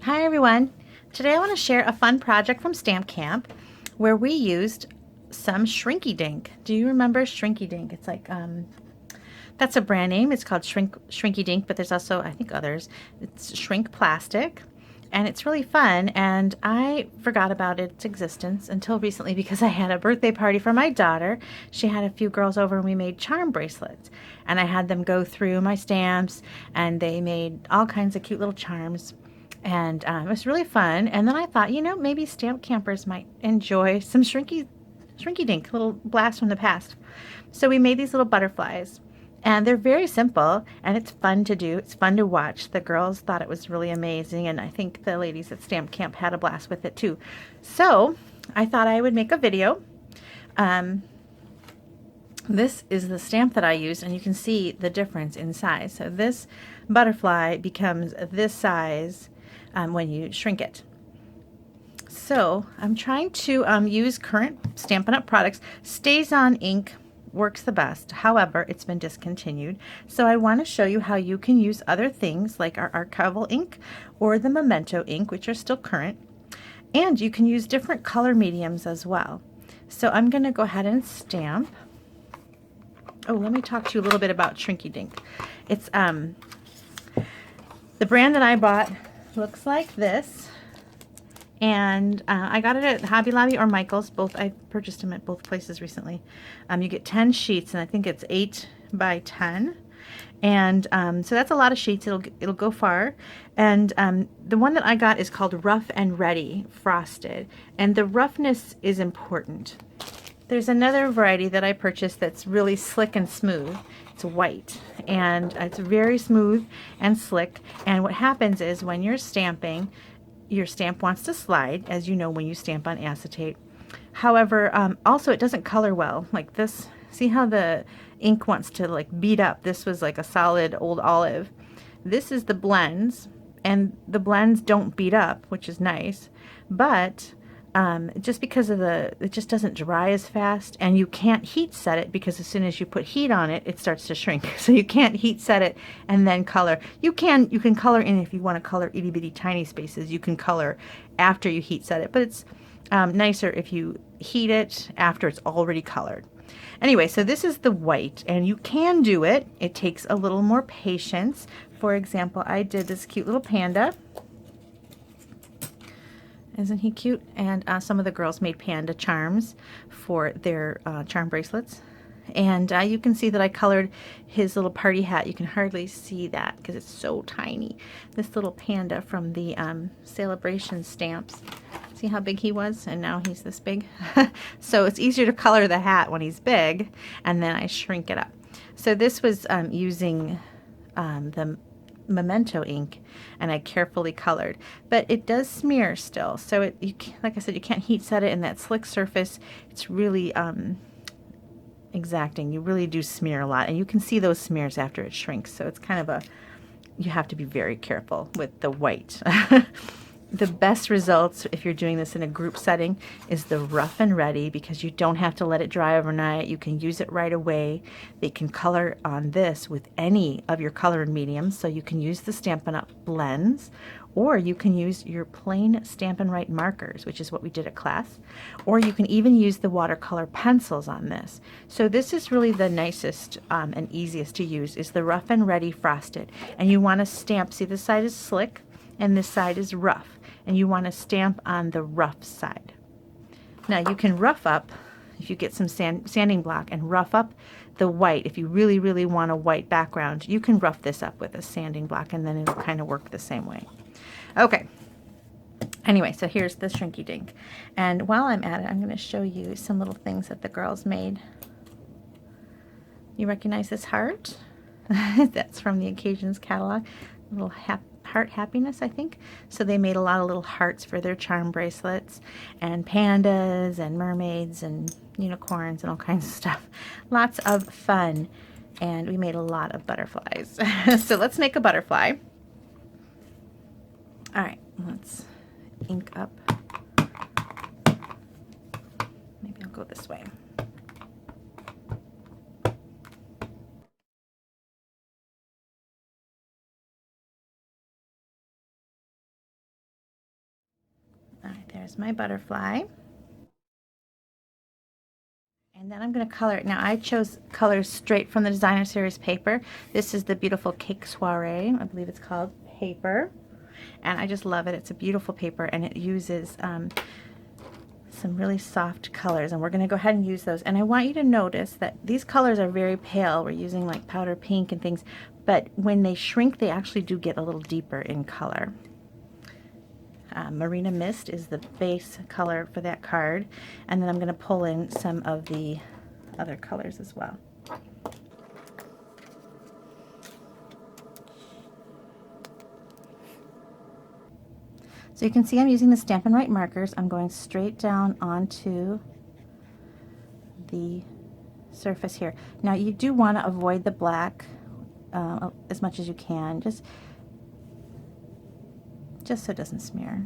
Hi everyone! Today I want to share a fun project from Stamp Camp where we used some Shrinky Dink. Do you remember Shrinky Dink? It's like, that's a brand name. It's called Shrinky Dink, but there's also, I think, others. It's shrink plastic and it's really fun, and I forgot about its existence until recently because I had a birthday party for my daughter. She had a few girls over and we made charm bracelets, and I had them go through my stamps and they made all kinds of cute little charms. And it was really fun. And then I thought, maybe stamp campers might enjoy some Shrinky Dink, little blast from the past. So we made these little butterflies. And they're very simple, and it's fun to do. It's fun to watch. The girls thought it was really amazing, and I think the ladies at Stamp Camp had a blast with it too. So I thought I would make a video. This is the stamp that I used, and you can see the difference in size. So this butterfly becomes this size when you shrink it. So I'm trying to use current Stampin' Up! Products. Stays on ink works the best. However, it's been discontinued. So I want to show you how you can use other things like our archival ink or the memento ink, which are still current. And you can use different color mediums as well. So I'm going to go ahead and stamp. Oh, let me talk to you a little bit about Shrinky Dink. It's the brand that I bought looks like this, and I got it at Hobby Lobby or Michael's. Both, I purchased them at both places recently. You get 10 sheets, and I think it's 8 by 10, and so that's a lot of sheets. It'll go far. And the one that I got is called Rough and Ready Frosted, and the roughness is important. There's another variety that I purchased that's really slick and smooth. It's white, and it's very smooth and slick. And what happens is when you're stamping, your stamp wants to slide, as you know when you stamp on acetate. However, also it doesn't color well. Like this, see how the ink wants to like beat up? This was like a solid old olive. This is the blends, and the blends don't beat up, which is nice, but just because of it just doesn't dry as fast, and you can't heat set it because as soon as you put heat on it, it starts to shrink. So you can't heat set it and then color. You can color in if you want to color itty bitty tiny spaces. You can color after you heat set it, but it's nicer if you heat it after it's already colored. Anyway, so this is the white, and you can do it. It takes a little more patience. For example, I did this cute little panda. Isn't he cute? And some of the girls made panda charms for their charm bracelets. And you can see that I colored his little party hat. You can hardly see that because it's so tiny. This little panda from the Celebration stamps. See how big he was? And now he's this big. So it's easier to color the hat when he's big, and then I shrink it up. So this was using the memento ink, and I carefully colored, but it does smear still. So like I said, you can't heat set it, and that slick surface, it's really exacting. You really do smear a lot, and you can see those smears after it shrinks. So it's kind of you have to be very careful with the white. The best results if you're doing this in a group setting is the Rough and Ready, because you don't have to let it dry overnight. You can use it right away. They can color on this with any of your coloring mediums, so you can use the Stampin' Up! Blends, or you can use your plain Stampin' Right markers, which is what we did at class, or you can even use the watercolor pencils on this. So this is really the nicest and easiest to use, is the Rough and Ready Frosted. And you want to stamp, see this side is slick and this side is rough, and you want to stamp on the rough side. Now you can rough up if you get some sanding block and rough up the white. If you really, really want a white background, you can rough this up with a sanding block, and then it'll kind of work the same way. Okay. Anyway, so here's the Shrinky Dink. And while I'm at it, I'm going to show you some little things that the girls made. You recognize this heart? That's from the Occasions catalog. A little heart happiness, I think. So they made a lot of little hearts for their charm bracelets, and pandas and mermaids and unicorns and all kinds of stuff. Lots of fun. And we made a lot of butterflies. So let's make a butterfly. All right, let's ink up. Maybe I'll go this way. There's my butterfly. And then I'm going to color it. Now I chose colors straight from the designer series paper. This is the beautiful Cake Soiree, I believe it's called, paper. And I just love it. It's a beautiful paper and it uses some really soft colors, and we're going to go ahead and use those. And I want you to notice that these colors are very pale. We're using like powder pink and things, but when they shrink they actually do get a little deeper in color. Marina Mist is the base color for that card, and then I'm going to pull in some of the other colors as well. So you can see I'm using the Stampin' Up markers. I'm going straight down onto the surface here. Now you do want to avoid the black as much as you can, just so it doesn't smear.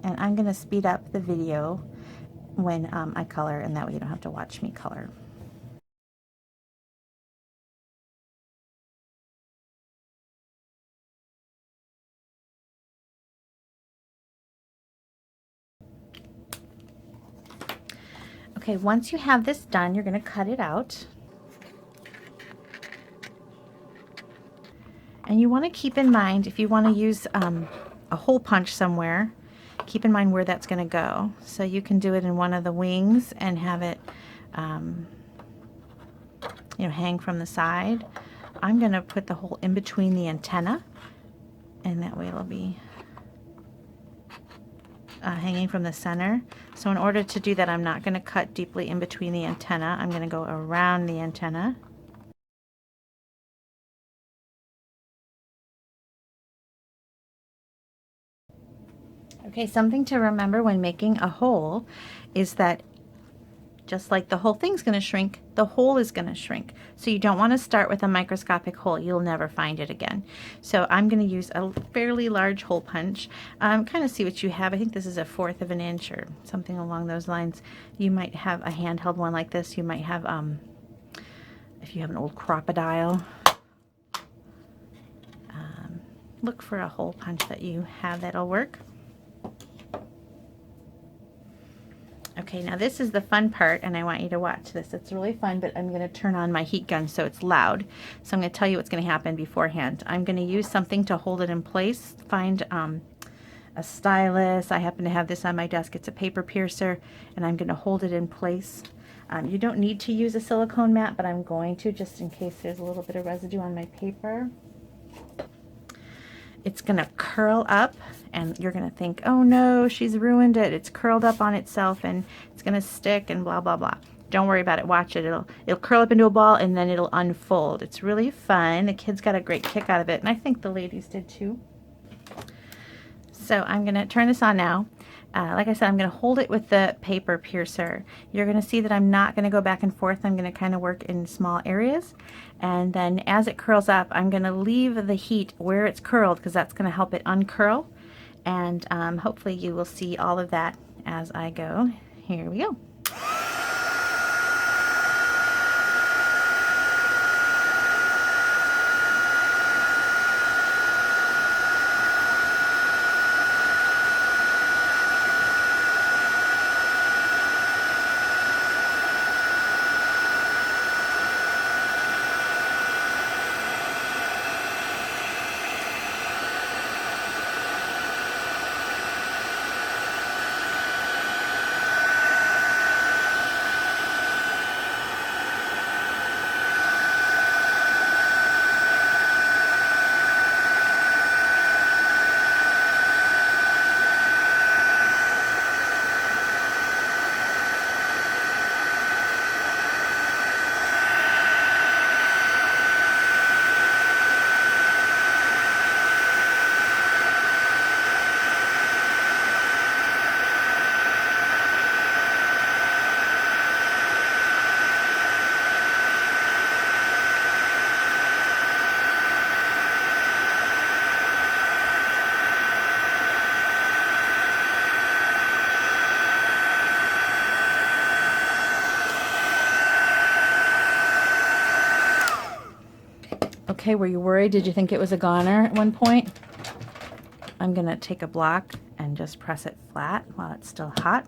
And I'm going to speed up the video when I color, and that way you don't have to watch me color. Okay, once you have this done, you're going to cut it out. And you want to keep in mind, if you want to use a hole punch somewhere, keep in mind where that's going to go. So you can do it in one of the wings and have it you know, hang from the side. I'm going to put the hole in between the antenna, and that way it'll be hanging from the center. So in order to do that, I'm not going to cut deeply in between the antenna. I'm going to go around the antenna. Okay, something to remember when making a hole is that just like the whole thing's going to shrink, the hole is going to shrink. So you don't want to start with a microscopic hole. You'll never find it again. So I'm going to use a fairly large hole punch. Kind of see what you have. I think this is 1/4 of an inch or something along those lines. You might have a handheld one like this. You might have, if you have an old crocodile, look for a hole punch that you have that'll work. Okay, now this is the fun part, and I want you to watch this. It's really fun, but I'm going to turn on my heat gun so it's loud. So I'm going to tell you what's going to happen beforehand. I'm going to use something to hold it in place. Find a stylus. I happen to have this on my desk. It's a paper piercer, and I'm going to hold it in place. You don't need to use a silicone mat, but I'm going to, just in case there's a little bit of residue on my paper. It's going to curl up, and you're going to think, oh no, she's ruined it. It's curled up on itself and it's going to stick and blah, blah, blah. Don't worry about it. Watch it. It'll curl up into a ball and then it'll unfold. It's really fun. The kids got a great kick out of it, and I think the ladies did too. So I'm going to turn this on now. Like I said, I'm going to hold it with the paper piercer. You're going to see that I'm not going to go back and forth. I'm going to kind of work in small areas. And then as it curls up, I'm going to leave the heat where it's curled, because that's going to help it uncurl. And hopefully you will see all of that as I go. Here we go. Okay, were you worried? Did you think it was a goner at one point? I'm going to take a block and just press it flat while it's still hot,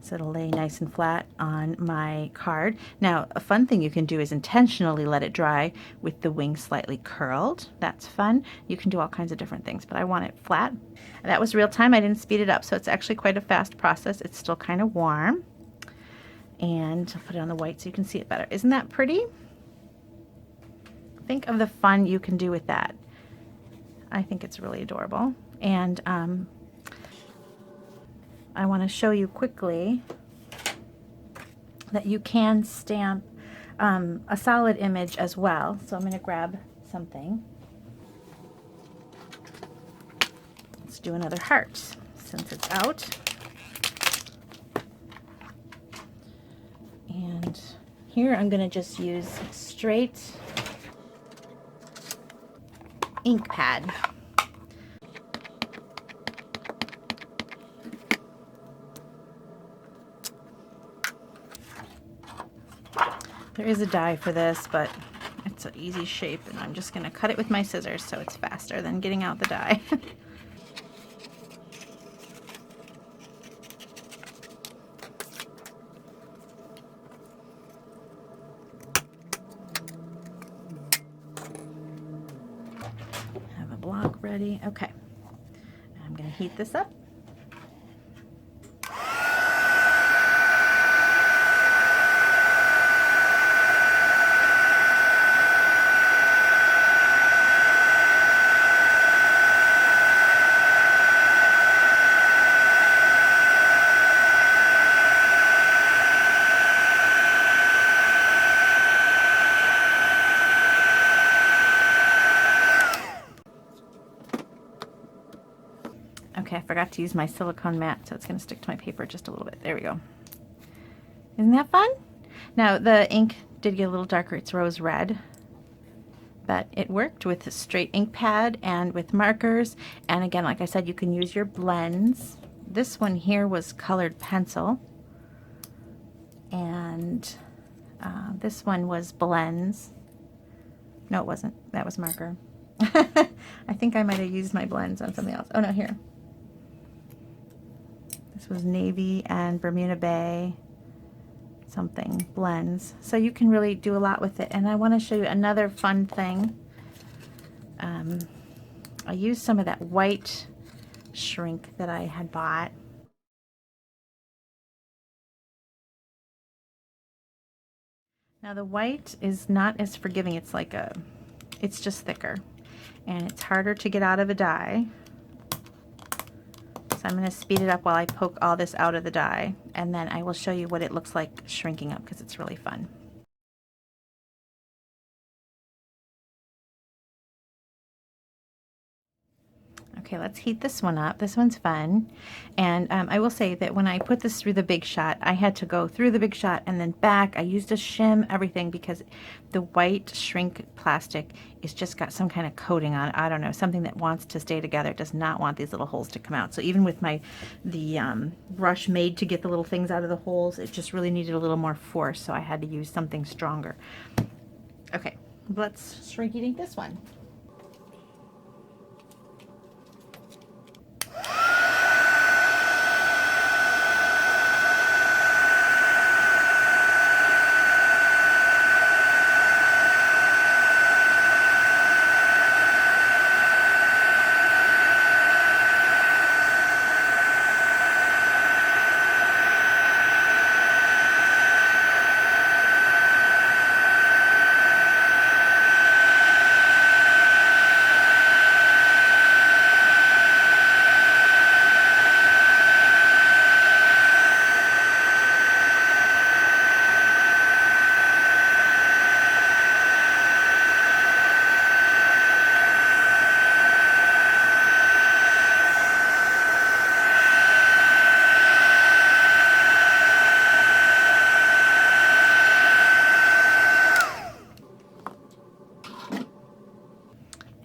so it'll lay nice and flat on my card. Now, a fun thing you can do is intentionally let it dry with the wing slightly curled. That's fun. You can do all kinds of different things, but I want it flat. And that was real time. I didn't speed it up, so it's actually quite a fast process. It's still kind of warm. And I'll put it on the white so you can see it better. Isn't that pretty? Think of the fun you can do with that. I think it's really adorable. And I want to show you quickly that you can stamp a solid image as well. So I'm going to grab something. Let's do another heart since it's out. And here I'm going to just use straight ink pad. There is a die for this, but it's an easy shape, and I'm just going to cut it with my scissors so it's faster than getting out the die. Have a block ready. Okay. I'm going to heat this up. Okay, I forgot to use my silicone mat, so it's going to stick to my paper just a little bit. There we go. Isn't that fun? Now, the ink did get a little darker. It's rose red, but it worked with a straight ink pad and with markers. And again, like I said, you can use your blends. This one here was colored pencil, and this one was blends. No, it wasn't. That was marker. I think I might have used my blends on something else. Oh, no, here. This was navy and Bermuda Bay something blends. So you can really do a lot with it. And I want to show you another fun thing. I used some of that white shrink that I had bought. Now the white is not as forgiving. It's just thicker, and it's harder to get out of a die. So I'm going to speed it up while I poke all this out of the die, and then I will show you what it looks like shrinking up, because it's really fun. Okay, let's heat this one up. This one's fun. And I will say that when I put this through the Big Shot, I had to go through the Big Shot and then back. I used a shim, everything, because the white shrink plastic is just got some kind of coating on it. I don't know, something that wants to stay together. It does not want these little holes to come out. So even with the brush made to get the little things out of the holes, it just really needed a little more force. So I had to use something stronger. Okay, let's Shrinky Dink this one.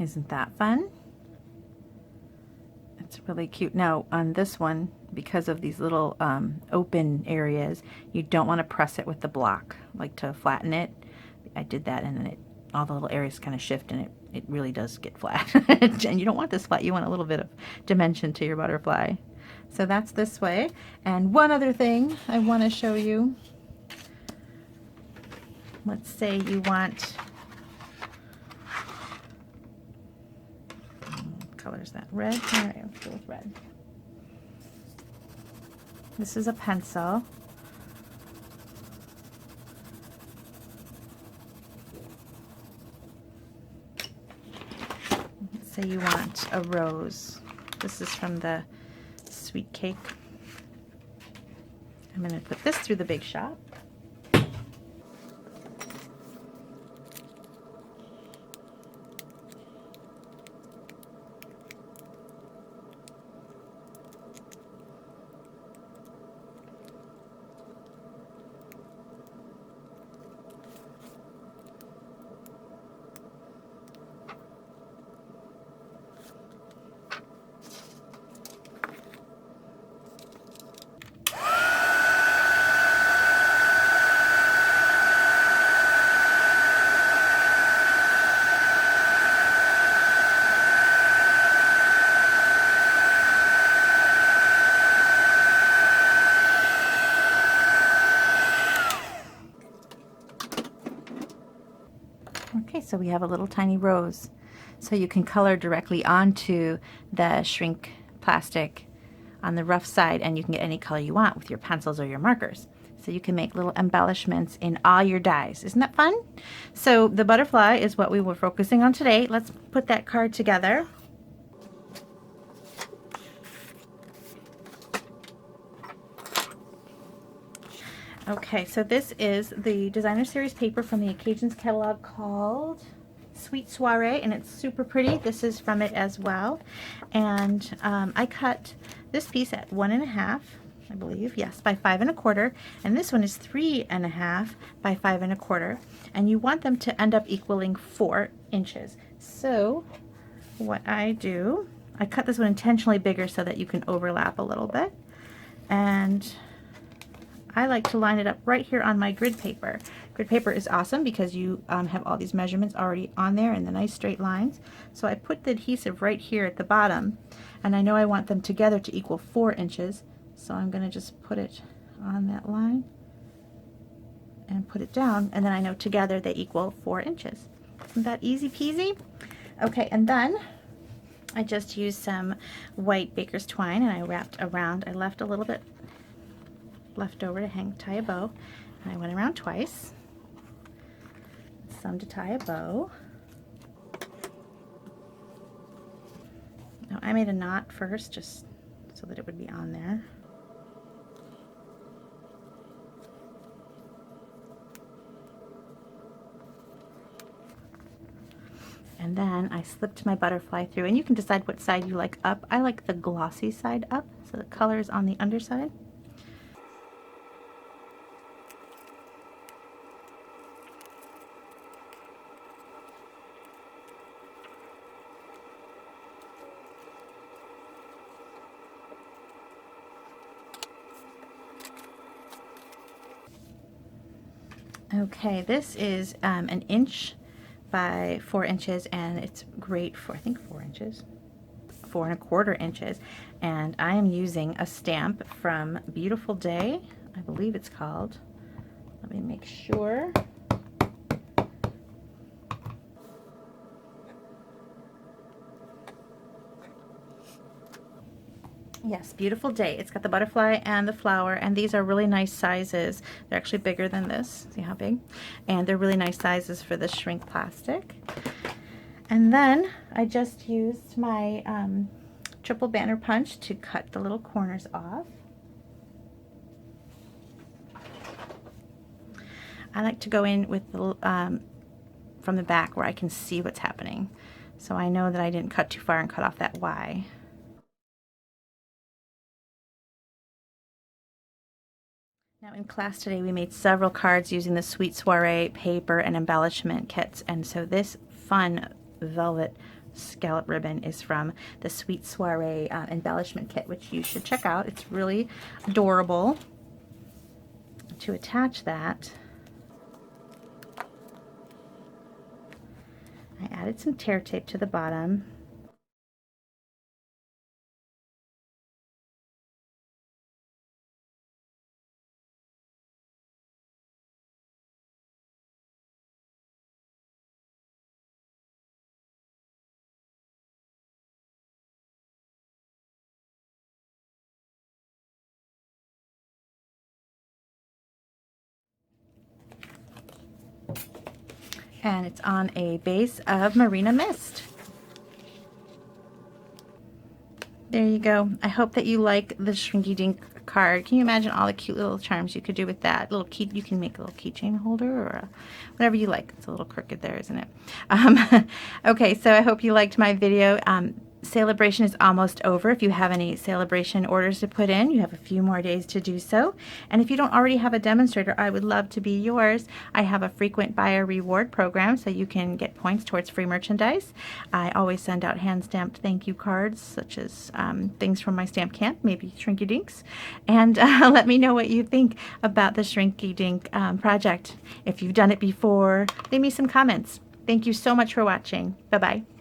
Isn't that fun? It's really cute. Now on this one, because of these little open areas, you don't want to press it with the block, like to flatten it. I did that and then all the little areas kind of shift and it really does get flat. And you don't want this flat, you want a little bit of dimension to your butterfly. So that's this way. And one other thing I want to show you. Let's say you want, what color is that? Red? All right, let's go with red. This is a pencil. Let's say you want a rose. This is from the Sweet Cake. I'm going to put this through the Big Shop. Okay, so we have a little tiny rose. So you can color directly onto the shrink plastic on the rough side, and you can get any color you want with your pencils or your markers. So you can make little embellishments in all your dies. Isn't that fun? So the butterfly is what we were focusing on today. Let's put that card together. Okay, so this is the designer series paper from the Occasions catalog called Sweet Soiree, and it's super pretty. This is from it as well. And I cut this piece at 1.5, I believe, yes, by 5 1/4, and this one is 3 1/2 by 5 1/4, and you want them to end up equaling 4 inches. So what I do, I cut this one intentionally bigger so that you can overlap a little bit, and I like to line it up right here on my grid paper. Grid paper is awesome because you have all these measurements already on there and the nice straight lines. So I put the adhesive right here at the bottom, and I know I want them together to equal 4 inches. So I'm going to just put it on that line and put it down, and then I know together they equal 4 inches. Isn't that easy peasy? Okay, and then I just used some white baker's twine and I wrapped around. I left a little bit left over to tie a bow, and I went around twice, some to tie a bow. Now I made a knot first just so that it would be on there. And then I slipped my butterfly through, and you can decide what side you like up. I like the glossy side up, so the color is on the underside. Okay, this is 1 inch by 4 inches, and it's great for, I think, 4 inches, 4 1/4 inches, and I am using a stamp from Beautiful Day, I believe it's called. Let me make sure. Yes, Beautiful Day. It's got the butterfly and the flower, and these are really nice sizes. They're actually bigger than this. See how big? And they're really nice sizes for the shrink plastic. And then I just used my triple banner punch to cut the little corners off. I like to go in with the from the back where I can see what's happening, so I know that I didn't cut too far and cut off that Y. Now in class today we made several cards using the Sweet Soiree paper and embellishment kits, and so this fun velvet scallop ribbon is from the Sweet Soiree embellishment kit, which you should check out. It's really adorable. To attach that, added some tear tape to the bottom. And it's on a base of Marina Mist. There you go. I hope that you like the Shrinky Dink card. Can you imagine all the cute little charms you could do with that? Little key, you can make a little keychain holder or whatever you like. It's a little crooked there, isn't it? Okay, so I hope you liked my video. Celebration is almost over. If you have any celebration orders to put in, you have a few more days to do so. And if you don't already have a demonstrator, I would love to be yours. I have a frequent buyer reward program, so you can get points towards free merchandise. I always send out hand-stamped thank you cards, such as things from my stamp camp, maybe Shrinky Dinks. And let me know what you think about the Shrinky Dink project. If you've done it before, leave me some comments. Thank you so much for watching. Bye-bye.